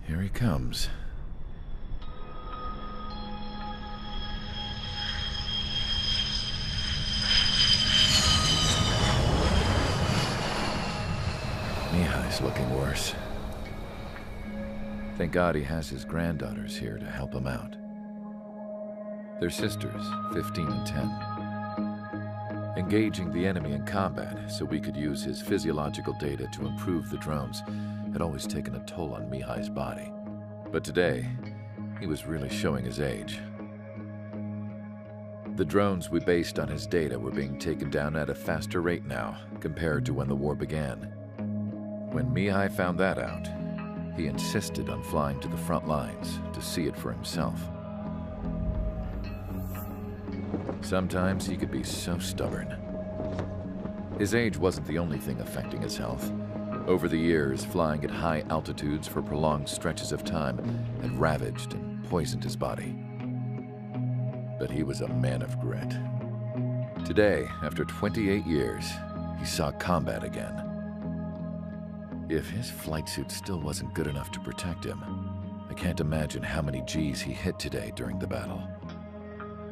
Here he comes. Mihai's looking worse. Thank God he has his granddaughters here to help him out. They're sisters, 15 and 10. Engaging the enemy in combat so we could use his physiological data to improve the drones had always taken a toll on Mihai's body. But today, he was really showing his age. The drones we based on his data were being taken down at a faster rate now compared to when the war began. When Mihai found that out, he insisted on flying to the front lines to see it for himself. Sometimes he could be so stubborn. His age wasn't the only thing affecting his health. Over the years, flying at high altitudes for prolonged stretches of time had ravaged and poisoned his body. But he was a man of grit. Today, after 28 years, he saw combat again. If his flight suit still wasn't good enough to protect him, I can't imagine how many Gs he hit today during the battle.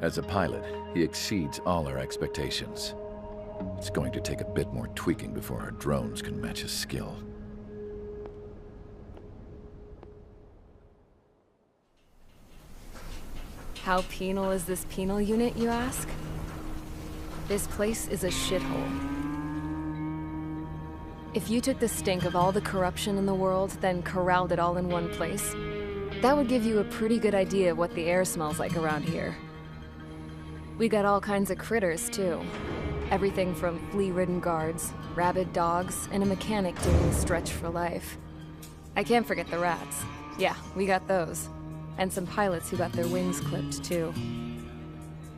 As a pilot, he exceeds all our expectations. It's going to take a bit more tweaking before our drones can match his skill. How penal is this penal unit, you ask? This place is a shithole. If you took the stink of all the corruption in the world, then corralled it all in one place, that would give you a pretty good idea of what the air smells like around here. We got all kinds of critters, too. Everything from flea-ridden guards, rabid dogs, and a mechanic doing a stretch for life. I can't forget the rats. Yeah, we got those. And some pilots who got their wings clipped, too.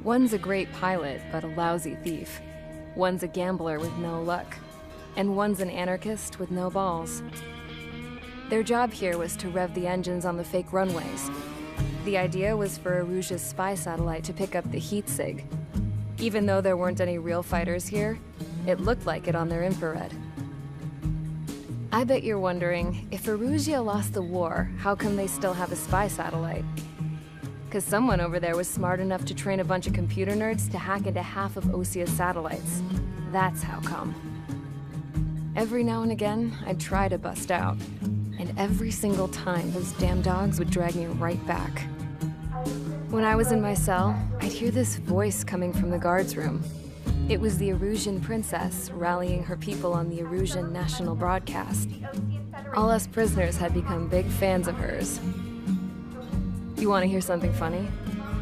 One's a great pilot, but a lousy thief. One's a gambler with no luck. And one's an anarchist with no balls. Their job here was to rev the engines on the fake runways. The idea was for Aruja's spy satellite to pick up the heat sig. Even though there weren't any real fighters here, it looked like it on their infrared. I bet you're wondering, if Aruja lost the war, how come they still have a spy satellite? 'Cause someone over there was smart enough to train a bunch of computer nerds to hack into half of Osia's satellites. That's how come. Every now and again, I'd try to bust out. And every single time, those damn dogs would drag me right back. When I was in my cell, I'd hear this voice coming from the guards room. It was the Erusian princess rallying her people on the Erusian national broadcast. All us prisoners had become big fans of hers. You want to hear something funny?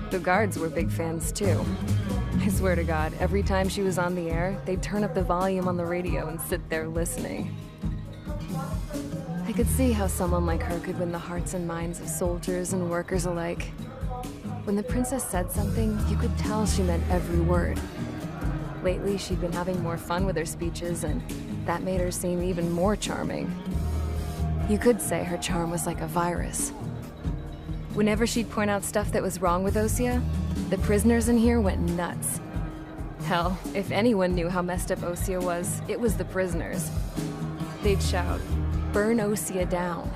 The guards were big fans too. I swear to God, every time she was on the air, they'd turn up the volume on the radio and sit there listening. I could see how someone like her could win the hearts and minds of soldiers and workers alike. When the princess said something, you could tell she meant every word. Lately, she'd been having more fun with her speeches, and that made her seem even more charming. You could say her charm was like a virus. Whenever she'd point out stuff that was wrong with Osia, the prisoners in here went nuts. Hell, if anyone knew how messed up Osia was, it was the prisoners. They'd shout, "Burn Osia down."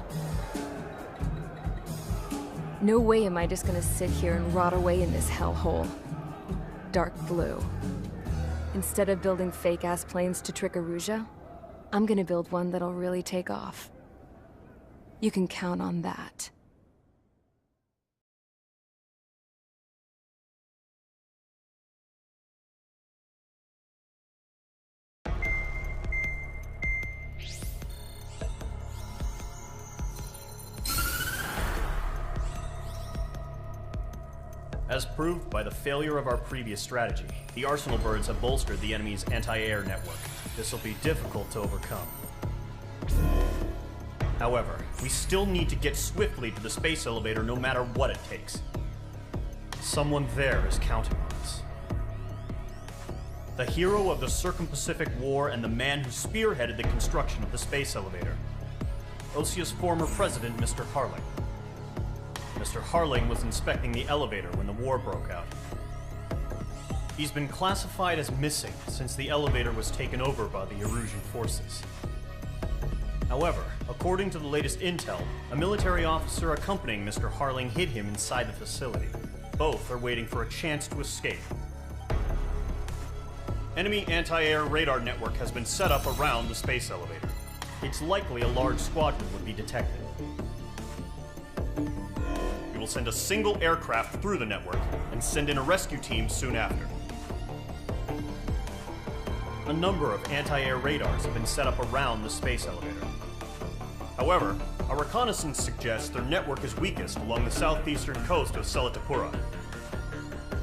No way am I just gonna sit here and rot away in this hellhole. Dark blue. Instead of building fake-ass planes to trick Aruja, I'm gonna build one that'll really take off. You can count on that. As proved by the failure of our previous strategy, the Arsenal birds have bolstered the enemy's anti-air network. This will be difficult to overcome. However, we still need to get swiftly to the space elevator no matter what it takes. Someone there is counting on us. The hero of the Circum-Pacific War and the man who spearheaded the construction of the space elevator. Osia's former president, Mr. Harling. Mr. Harling was inspecting the elevator when the war broke out. He's been classified as missing since the elevator was taken over by the Erusian forces. However, according to the latest intel, a military officer accompanying Mr. Harling hid him inside the facility. Both are waiting for a chance to escape. Enemy anti-air radar network has been set up around the space elevator. It's likely a large squadron would be detected. We will send a single aircraft through the network and send in a rescue team soon after. A number of anti-air radars have been set up around the space elevator. However, our reconnaissance suggests their network is weakest along the southeastern coast of Selatapura,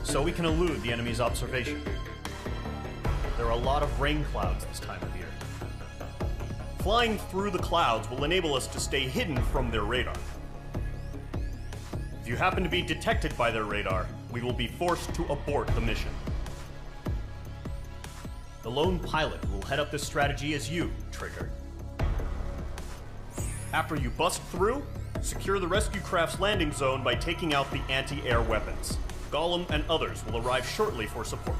so we can elude the enemy's observation. There are a lot of rain clouds this time of year. Flying through the clouds will enable us to stay hidden from their radar. If you happen to be detected by their radar, we will be forced to abort the mission. The lone pilot who will head up this strategy is you, Trigger. After you bust through, secure the rescue craft's landing zone by taking out the anti-air weapons. Gollum and others will arrive shortly for support.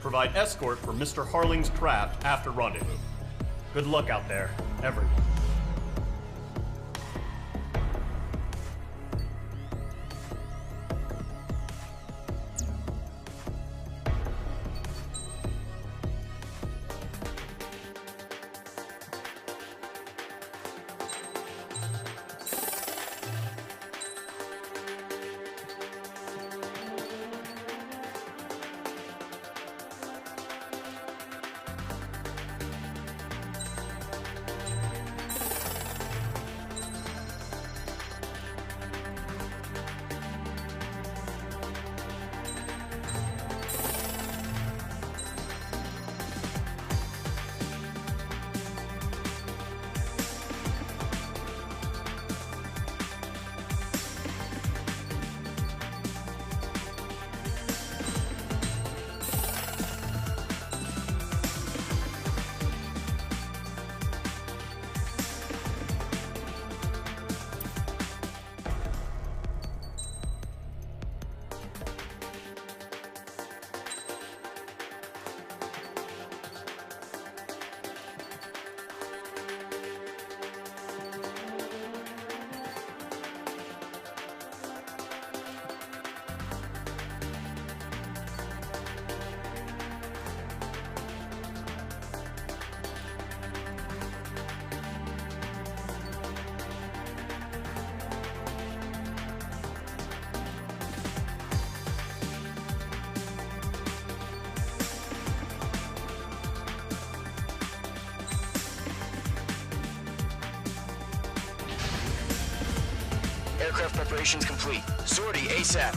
Provide escort for Mr. Harling's craft after rendezvous. Good luck out there, everyone. Aircraft preparations complete. Sortie ASAP.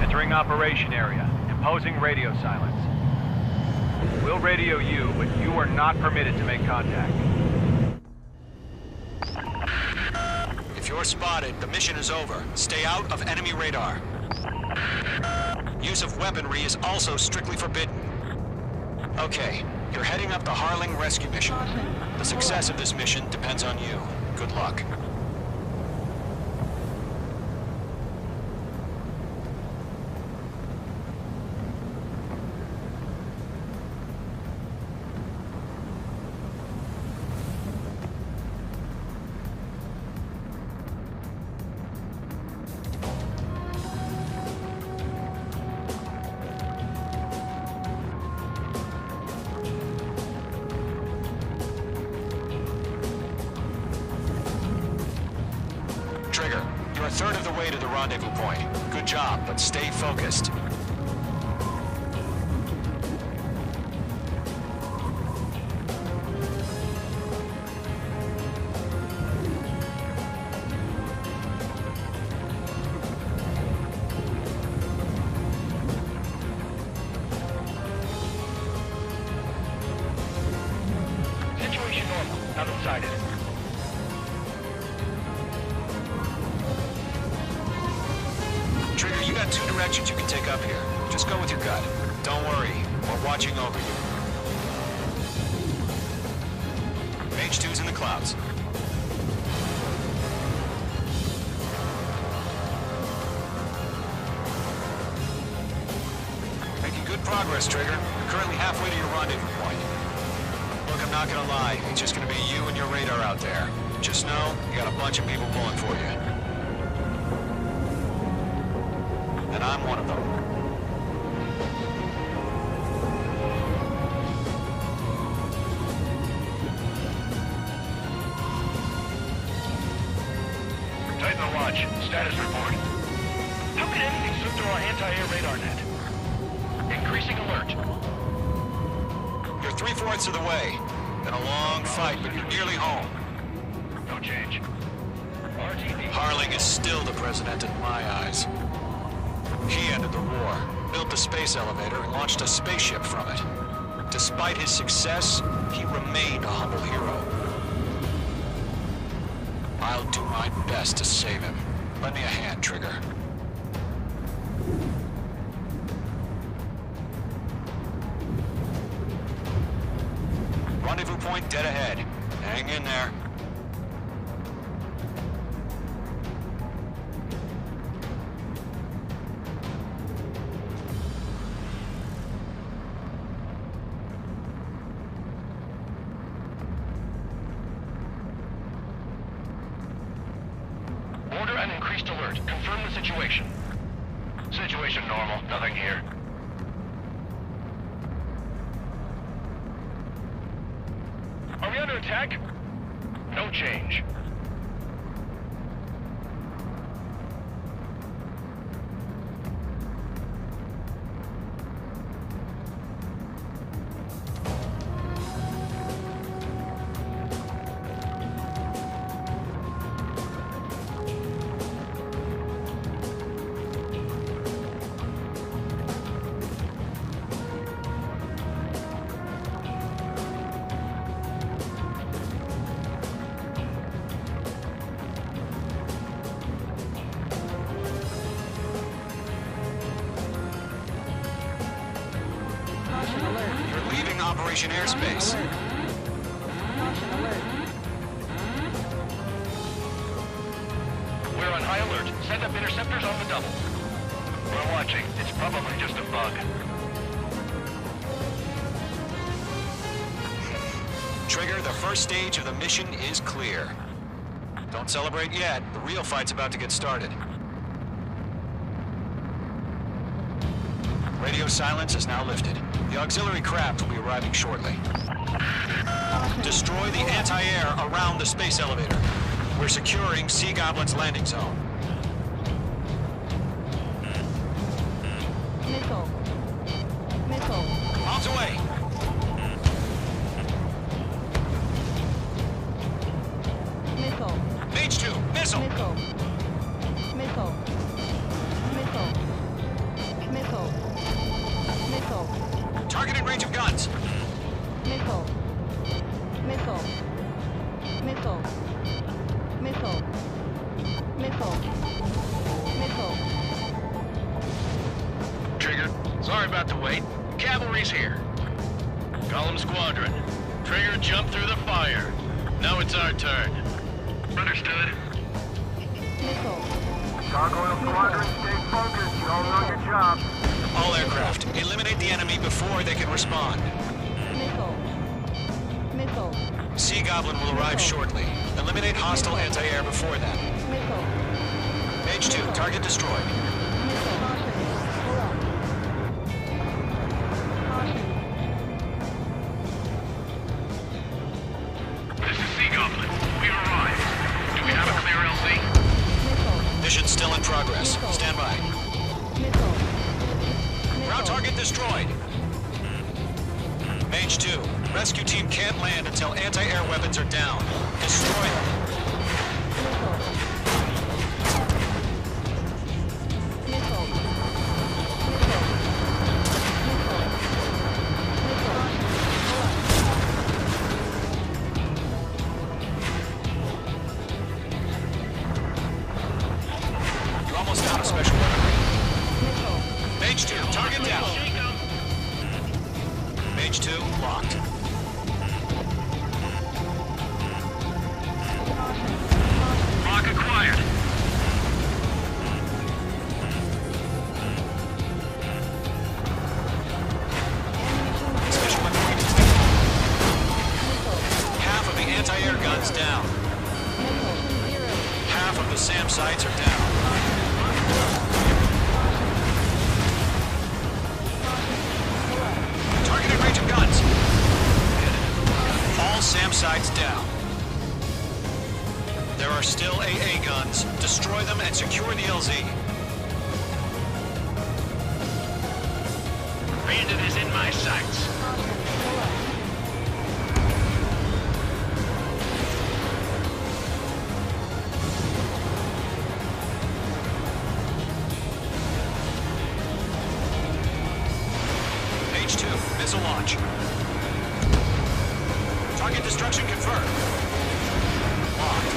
Entering operation area. Imposing radio silence. We'll radio you, but you are not permitted to make contact. If you're spotted, the mission is over. Stay out of enemy radar. Use of weaponry is also strictly forbidden. Okay, you're heading up the Harling rescue mission. The success of this mission depends on you. Good luck. Trigger, you're a third of the way to the rendezvous point. Good job, but stay focused. Situation normal. Nothing sighted. Trigger, you got got two directions you can take up here. Just go with your gut. Don't worry, we're watching over you. Mage 2's in the clouds. Making good progress, Trigger. You're currently halfway to your rendezvous point. Look, I'm not gonna lie. It's just gonna be you and your radar out there. Just know, you got a bunch of people pulling for you. And I'm one of them. Titan Watch, status report. How could anything slip through our anti-air radar net? Increasing alert. You're 3/4 of the way. Been a long fight, but you're nearly home. No change. RTB. Harling is still the president in my eyes. He ended the war, built the space elevator, and launched a spaceship from it. Despite his success, he remained a humble hero. I'll do my best to save him. Lend me a hand, Trigger. Rendezvous point dead ahead. Hang in there. Order an increased alert. Confirm the situation. Situation normal. Nothing here. Are we under attack? No change. You're leaving Operation Airspace. We're on high alert. Send up interceptors on the double. We're watching. It's probably just a bug. Trigger, the first stage of the mission is clear. Don't celebrate yet. The real fight's about to get started. Radio silence is now lifted. The auxiliary craft will be arriving shortly. Destroy the anti-air around the space elevator. We're securing Sea Goblin's landing zone. Missile. Missile. Bombs away! Missile. Mage 2, missile! Missile. Missile. Missile. Missile. Missile. Target in range of guns. Missile. Missile. Missile. Missile. Missile. Missile. Trigger, sorry about the wait. Cavalry's here. Column Squadron. Trigger jumped through the fire. Now it's our turn. Understood. Missile. Gargoyle Squadron, stay focused. You all know your job. All aircraft, eliminate the enemy before they can respond. Missile. Missile. Sea Goblin will arrive shortly. Eliminate hostile anti-air before then. Missile. Mage 2, target destroyed. Missile. Caution. Hold on. Caution. This is Sea Goblin. We arrived. Do we have a clear LZ? Missile. Mission still in progress. Stand by. Missile. Ground target destroyed. Mage 2, rescue team can't land until anti-air weapons are down. Destroy them. Missile. You're almost out of special weaponry. H2 locked. Lock acquired. Special weapon detected. Half of the anti-air guns down. Half of the SAM sites are down. Targeted range of guns. All SAM sites down. There are still AA guns. Destroy them and secure the LZ. Bandit is in my sights. H2, missile launch. Target destruction confirmed. Locked.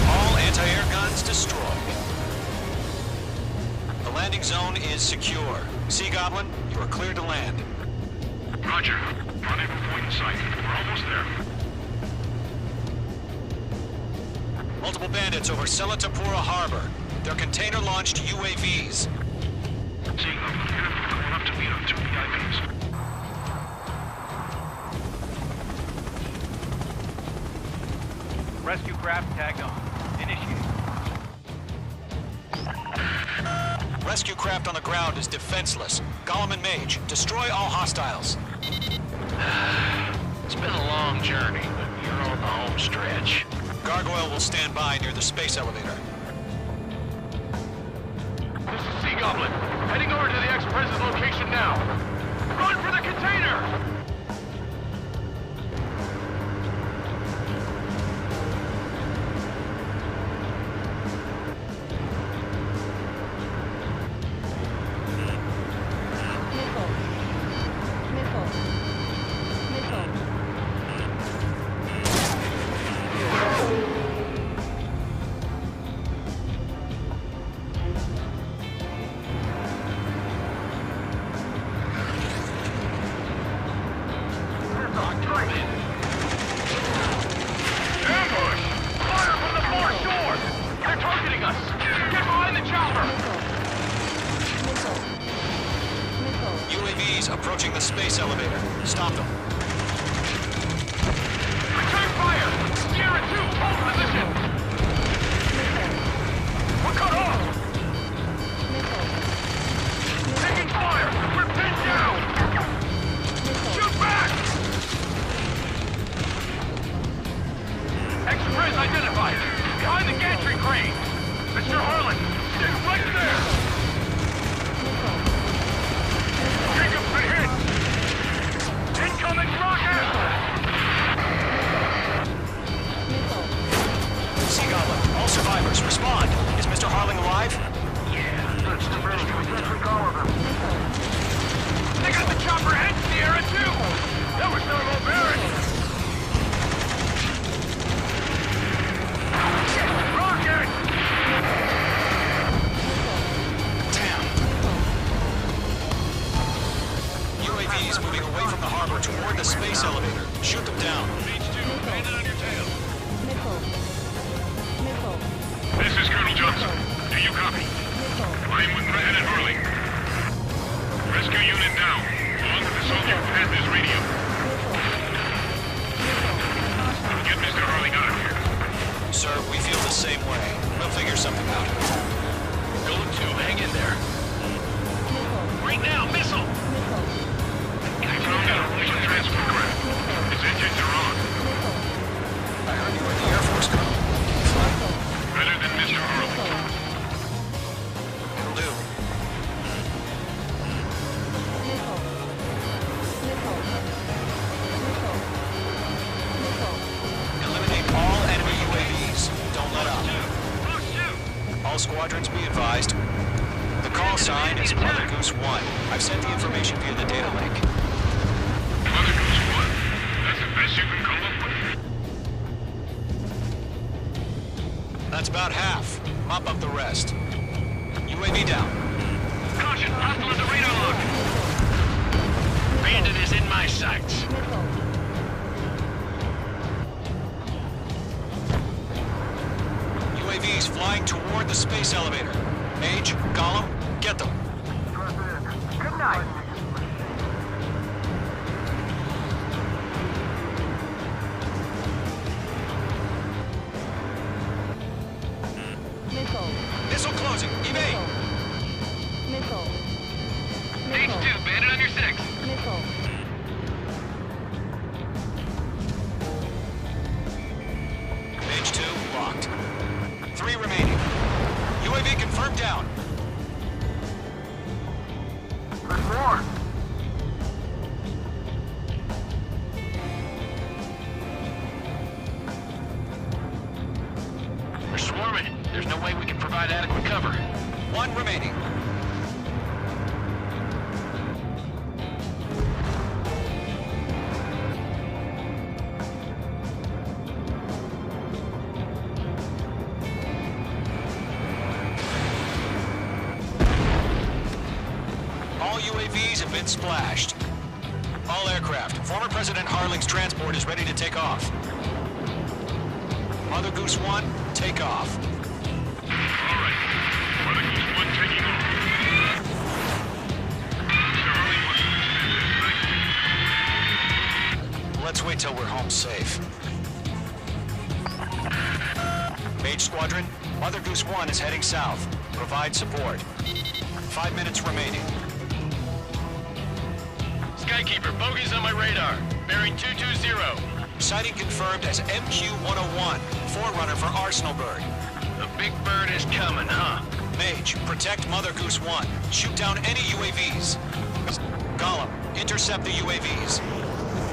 All anti-air guns destroyed. The landing zone is secure. Sea Goblin, you are cleared to land. Roger. Rendezvous point in sight. We're almost there. Multiple bandits over Selatapura Harbor. They're container-launched UAVs. Seeing them. Going up to meet them. 2 VIPs. Rescue craft tagged on. Initiate. Rescue craft on the ground is defenseless. Gollum and Mage, destroy all hostiles. It's been a long journey, but you're on the home stretch. Gargoyle will stand by near the space elevator. This is Sea Goblin. Heading over to the Express's location now. Run for the container! UAVs approaching the space elevator. Stop them. Return fire! Sierra 2, hold position! We're cut off! Taking fire! We're pinned down! Shoot back! Express identified! Behind the gantry crane! Mr. Harlan, stay right there! Jacob's been hit! Incoming rocket! Sea Goblin, all survivors, respond. Is Mr. Harling alive? Yeah, that's the best we can recall of him. They got the chopper and Sierra too! That was no barbaric! Rocket! Damn. UAVs moving away from the harbor toward the space elevator. Shoot them down. H2, bandit on your tail. Missile. Missile. This is Colonel Johnson. Do you copy? I'm with President Harling. Rescue unit down. Along with the soldier who has this radio. Get Mr. Harling out of here. Sir, we feel the same way. We'll figure something out. Going to. Hang in there. Right now, missile! I found out a Russian transport craft. Its engines are on. I heard you were in the Air Force, Colonel. Better than Mr. Harling. It'll do. Eliminate all enemy UAVs. Don't let up. All squadrons be advised. The call sign is Mother Goose 1. I've sent the information via the data link. Mother Goose 1? That's the best you can come up with? That's about half. Mop up the rest. UAV down. Caution! Hostile at the radar lock! sights. Missile. UAVs flying toward the space elevator. Mage, Gollum, get them. Good night. Missile. Missile closing. Evade. Missile. Stage Missile. 2, bandit on your 6. Missile. Mage 2, locked. 3 remaining. UAV confirmed down. There's more. We're swarming. There's no way we can provide adequate cover. 1 remaining. All UAVs have been splashed. All aircraft. Former President Harling's transport is ready to take off. Mother Goose 1, take off. All right. Mother Goose 1 taking off. Mr. Harling wants to stand by. Let's wait till we're home safe. Mage Squadron, Mother Goose 1 is heading south. Provide support. 5 minutes remaining. Skykeeper, bogeys on my radar. Bearing 220. Sighting confirmed as MQ-101, forerunner for Arsenal Bird. The big bird is coming, huh? Mage, protect Mother Goose 1. Shoot down any UAVs. Gollum, intercept the UAVs.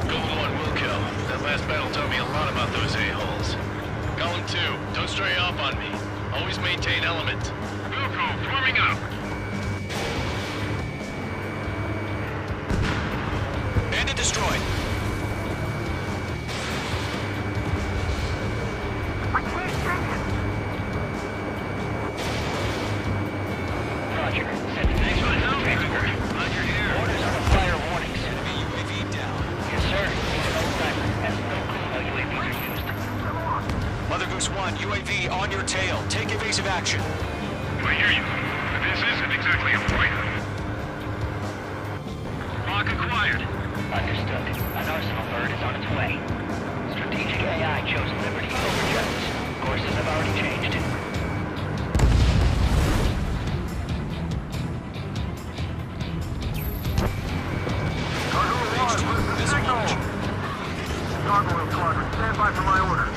Gold 1 will kill. That last battle taught me a lot about those a-holes. Gollum 2, don't stray off on me. Always maintain element. Wilco, forming up. Bandit destroyed. I can't take it. Roger. Send next one out. Transport. Glad you're here. Orders on the fire warnings. Enemy UAV down. Yes, sir. He's an old timer. Has no clue how UAVs are used. Mother Goose 1, UAV on your tail. Take evasive action. I hear you. But this isn't exactly a fight. Lock acquired. Understood. An Arsenal bird is on its way. Strategic AI chose liberty over justice. Courses have already changed. Gargoyle 1, where's the signal? Gargoyle Squadron, stand by for my orders.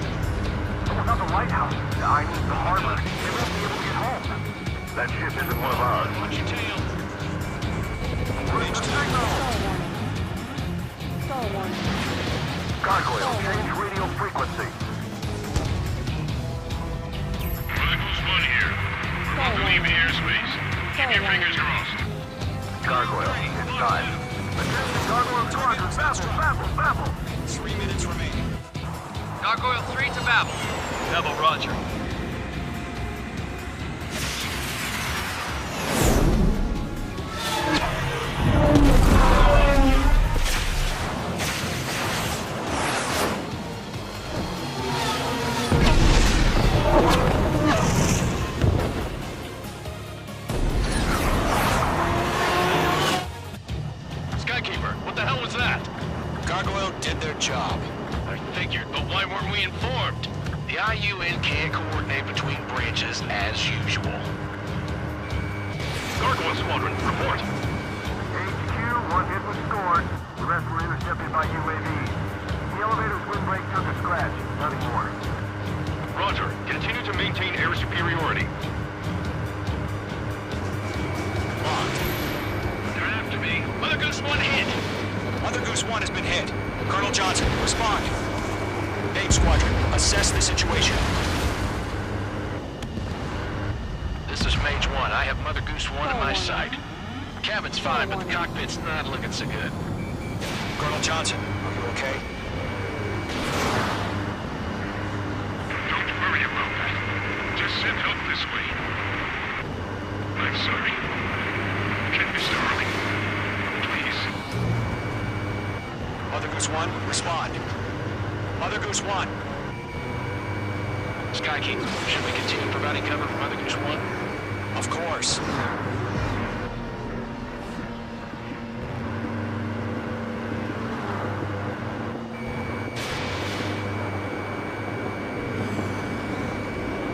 Someone's on the lighthouse. I need the harbor. They won't be able to get home. That ship isn't one of ours. Watch your tail. Where's the signal? Stall warning. Gargoyle, change radio frequency. Mother Goose 1 here. About to leave the airspace. Keep your fingers crossed. Gargoyle, it's time. Attention, Gargoyle Squadron, baffle. 3 minutes remaining. Gargoyle 3 to Babel. Babel, roger. Skykeeper, what the hell was that? Gargoyle did their job. I figured, but why weren't we informed? The IUN can't coordinate between branches as usual. Gargoyle Squadron, report. HQ, 1 hit was scored. The rest were intercepted by UAVs. The elevator's windbreak took a scratch. Nothing more. Roger. Continue to maintain air superiority. Locked. They're after me. Mother Goose 1 hit. Mother Goose 1 has been hit. Colonel Johnson, respond. Mage Squadron, assess the situation. This is Mage 1. I have Mother Goose 1 in my sight. Cabin's fine, but the cockpit's not looking so good. Colonel Johnson, are you okay? Don't worry about that. Just send help this way. I'm sorry. Can Mr. Harling, please? Goose 1, respond. Mother Goose 1. Skykeep, should we continue providing cover for Mother Goose 1? Of course.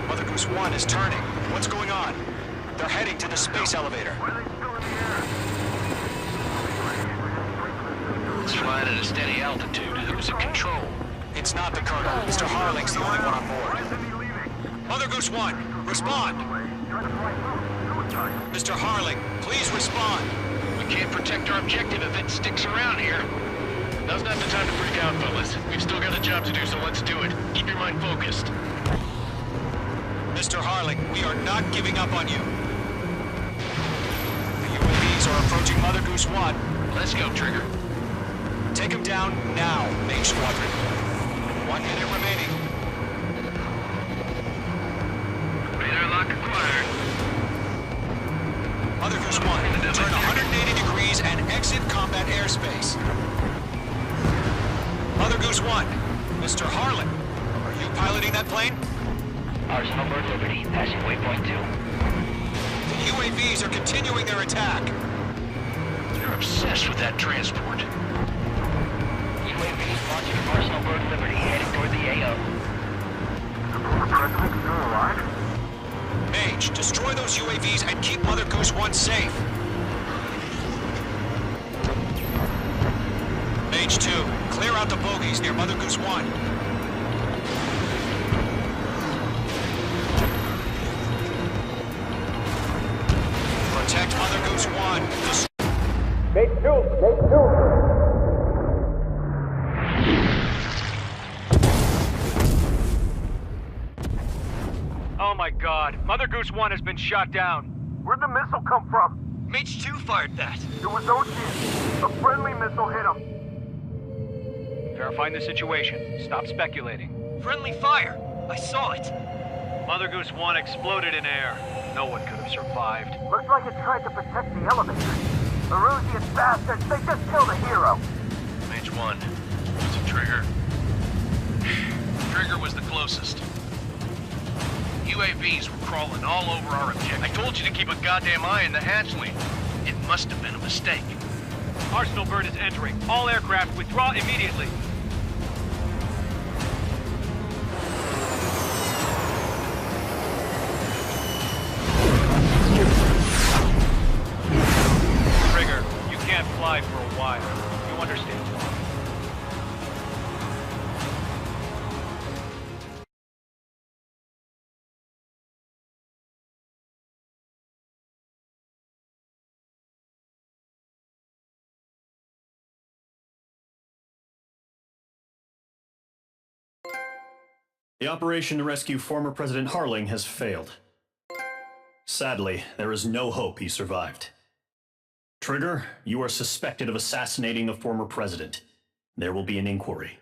Mother Goose 1 is turning. What's going on? They're heading to the space elevator. It's flying at a steady altitude. Who's in control? It's not the Colonel. Mr. Harling's the only one on board. Mother Goose 1, respond. Mr. Harling, please respond. We can't protect our objective if it sticks around here. Now's not the time to freak out, fellas. We've still got a job to do, so let's do it. Keep your mind focused. Mr. Harling, we are not giving up on you. The UAVs are approaching Mother Goose 1. Let's go, Trigger. Take him down now, Mage Squadron. 1 minute remaining. Radar lock acquired. Mother Goose 1, turn 180 degrees and exit combat airspace. Mother Goose 1, Mr. Harling, are you piloting that plane? Arsenal Bird Liberty, passing waypoint 2. The UAVs are continuing their attack. You're obsessed with that transport. UAVs launching from Arsenal Bird Liberty, heading toward the AO. The president still alive? Mage, destroy those UAVs and keep Mother Goose 1 safe. Mage 2, clear out the bogies near Mother Goose 1. Protect Mother Goose 1. Mate 2! Mate 2! Oh my god, Mother Goose 1 has been shot down. Where'd the missile come from? Mage 2 fired that. It was Ocean. A friendly missile hit him. Verifying the situation. Stop speculating. Friendly fire! I saw it! Mother Goose 1 exploded in air. No one could have survived. Looks like it tried to protect the elevator. Erusian bastards, they just killed a hero. Mage 1. What's a Trigger? Trigger was the closest. UAVs were crawling all over our objective. I told you to keep a goddamn eye in the hatchling. It must have been a mistake. Arsenal Bird is entering. All aircraft withdraw immediately. Trigger, you can't fly for a while. You understand why. The operation to rescue former President Harling has failed. Sadly, there is no hope he survived. Trigger, you are suspected of assassinating the former president. There will be an inquiry.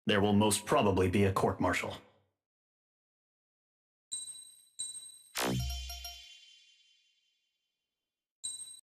There will most probably be a court-martial.